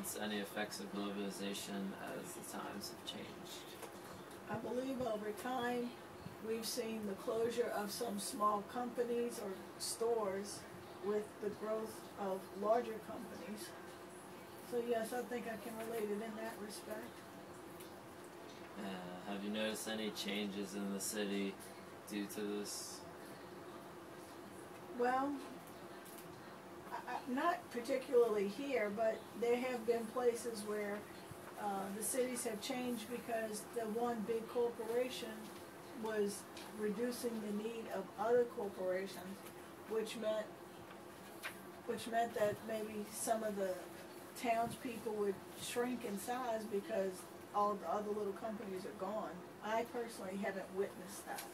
experienced any effects of globalization as the times have changed? I believe over time we've seen the closure of some small companies or stores with the growth of larger companies. So yes, I think I can relate it in that respect. Have you noticed any changes in the city due to this? Well, not particularly here, but there have been places where the cities have changed because the one big corporation was reducing the need of other corporations, which meant that maybe some of the townspeople would shrink in size because all the other little companies are gone. I personally haven't witnessed that.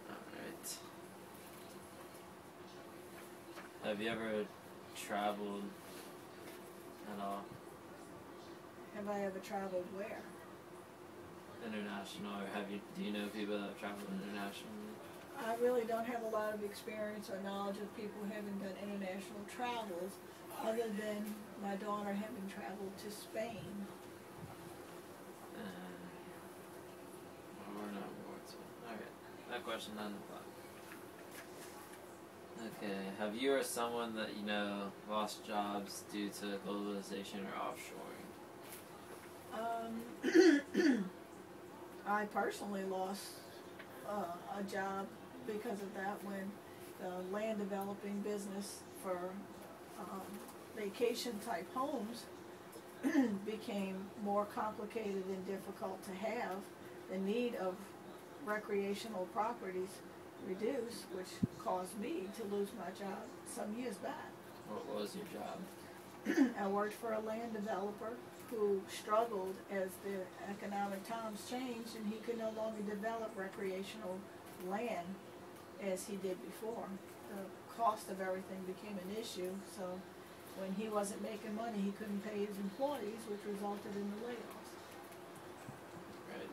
Alright. Have you ever traveled at all? Have I ever traveled where? International, or do you know people that have traveled internationally? I really don't have a lot of experience or knowledge of people having done international travels, other than my daughter having traveled to Spain. We're not more to it. Alright, that question doesn't apply. Okay, have you or someone that you know lost jobs due to globalization or offshoring? I personally lost a job because of that when the land developing business for vacation type homes became more complicated and difficult to have. The need of recreational properties reduced, which caused me to lose my job some years back. What was your job? I worked for a land developer who struggled as the economic times changed, and he could no longer develop recreational land as he did before. The cost of everything became an issue, so when he wasn't making money, he couldn't pay his employees, which resulted in the layoffs. Right.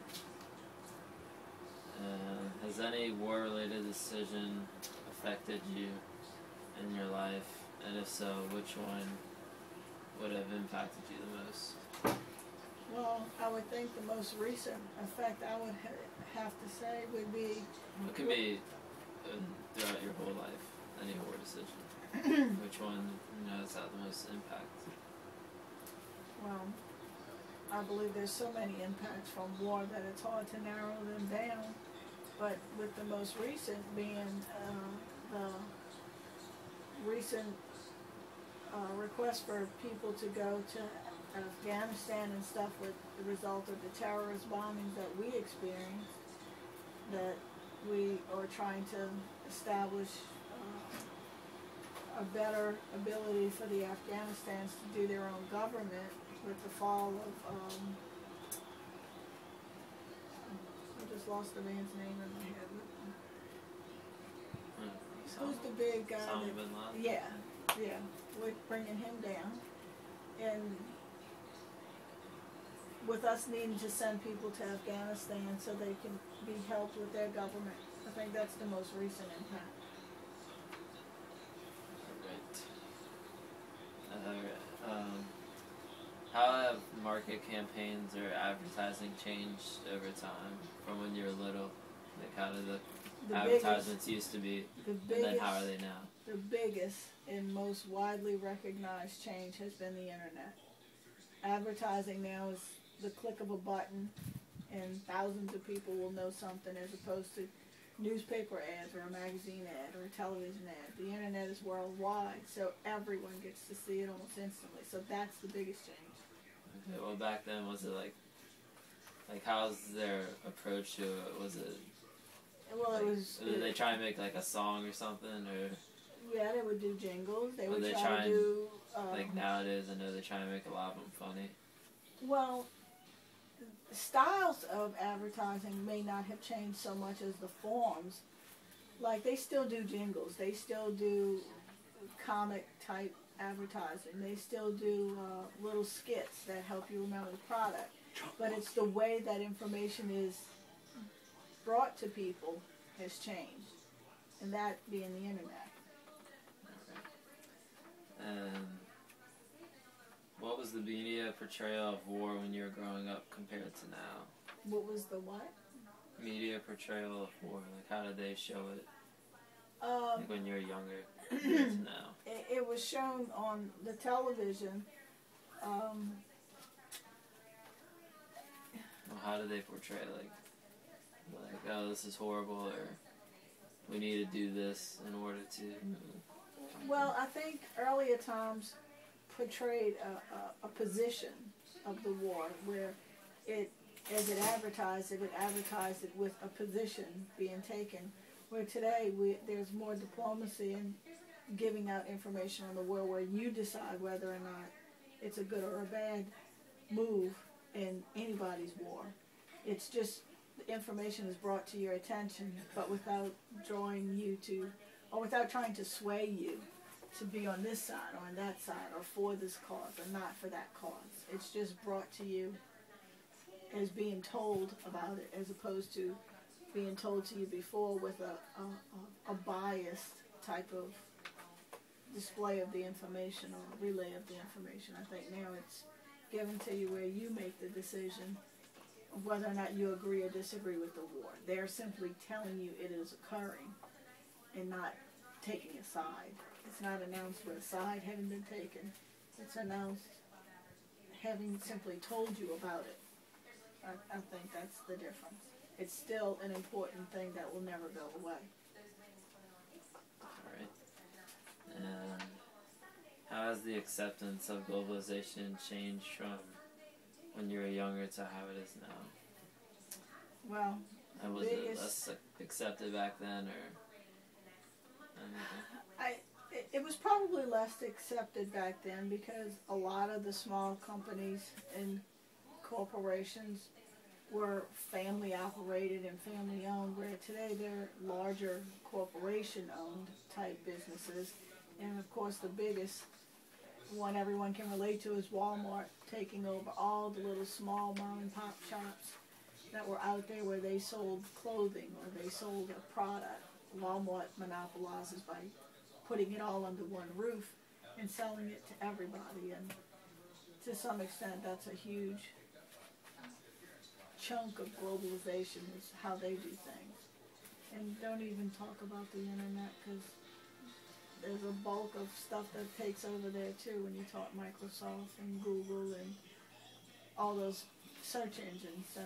Has any war-related decision affected you in your life? And if so, which one would have impacted you the most? Well, I would think the most recent effect I would have to say would be... It could be throughout your whole life, any war decision. Which one, has had the most impact? Well, I believe there's so many impacts from war that it's hard to narrow them down. But with the most recent being the recent request for people to go to Afghanistan and stuff with the result of the terrorist bombings that we experienced, that we are trying to establish a better ability for the Afghanistans to do their own government with the fall of, I just lost the man's name in my head. Who's the big guy? Yeah, we're bringing him down. And with us needing to send people to Afghanistan so they can be helped with their government, I think that's the most recent impact. How have market campaigns or advertising changed over time from when you were little? Like how did the advertisements used to be, and then how are they now? The biggest and most widely recognized change has been the internet. Advertising now is the click of a button and thousands of people will know something, as opposed to newspaper ads or a magazine ad or a television ad. The internet is worldwide, so everyone gets to see it almost instantly. So that's the biggest change. Okay, well back then, was it like how's their approach to it? Was it... Well, did they try and make like a song or something, or? Yeah, they would do jingles. They would try to do... like nowadays, I know they try and make a lot of them funny. Well, styles of advertising may not have changed so much as the forms. Like, they still do jingles. They still do comic-type advertising. They still do little skits that help you remember the product. But it's the way that information is brought to people has changed, and that being the internet. What was the media portrayal of war when you were growing up compared to now? What was the what? Media portrayal of war. Like, how did they show it? Like when you were younger compared to now? It was shown on the television. Well, how did they portray, like, oh, this is horrible, or we need to do this in order to... Well, I think earlier times portrayed a position of the war where as it advertised it with a position being taken. Where today there's more diplomacy in giving out information on the war, where you decide whether or not it's a good or a bad move in anybody's war. It's just the information is brought to your attention, but without drawing you to, or without trying to sway you to be on this side or on that side, or for this cause or not for that cause. It's just brought to you as being told about it, as opposed to being told to you before with a biased type of display of the information or relay of the information. I think now it's given to you where you make the decision of whether or not you agree or disagree with the war. They're simply telling you it is occurring and not taking a side. It's not announced with a side having been taken. It's announced having simply told you about it. I think that's the difference. It's still an important thing that will never go away. Alright. And how has the acceptance of globalization changed from when you were younger to how it is now? Well, and was it less accepted back then, or anything? It was probably less accepted back then because a lot of the small companies and corporations were family operated and family owned, where today they're larger corporation owned type businesses. And of course the biggest one everyone can relate to is Walmart taking over all the little small mom and pop shops that were out there where they sold clothing or they sold a product. Walmart monopolizes by putting it all under one roof and selling it to everybody, and to some extent that's a huge chunk of globalization is how they do things. And don't even talk about the internet, because there's a bulk of stuff that takes over there too when you talk Microsoft and Google and all those search engines. So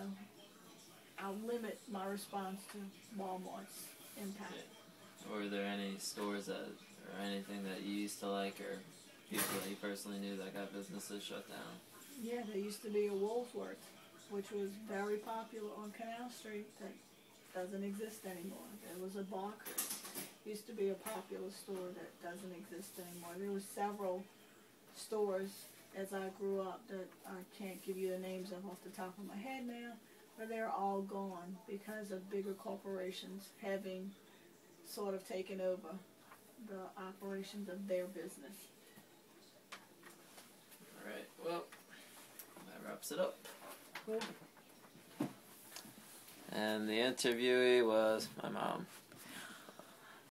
I'll limit my response to Walmart's impact. Yeah. Were there any stores that, or anything that you used to like, or people that you personally knew that got businesses shut down? Yeah, there used to be a Woolworth, which was very popular on Canal Street, that doesn't exist anymore. There was a Barker's, used to be a popular store that doesn't exist anymore. There were several stores as I grew up that I can't give you the names of off the top of my head now, but they're all gone because of bigger corporations having sort of taken over the operations of their business. Alright, well, that wraps it up. Cool. And the interviewee was my mom.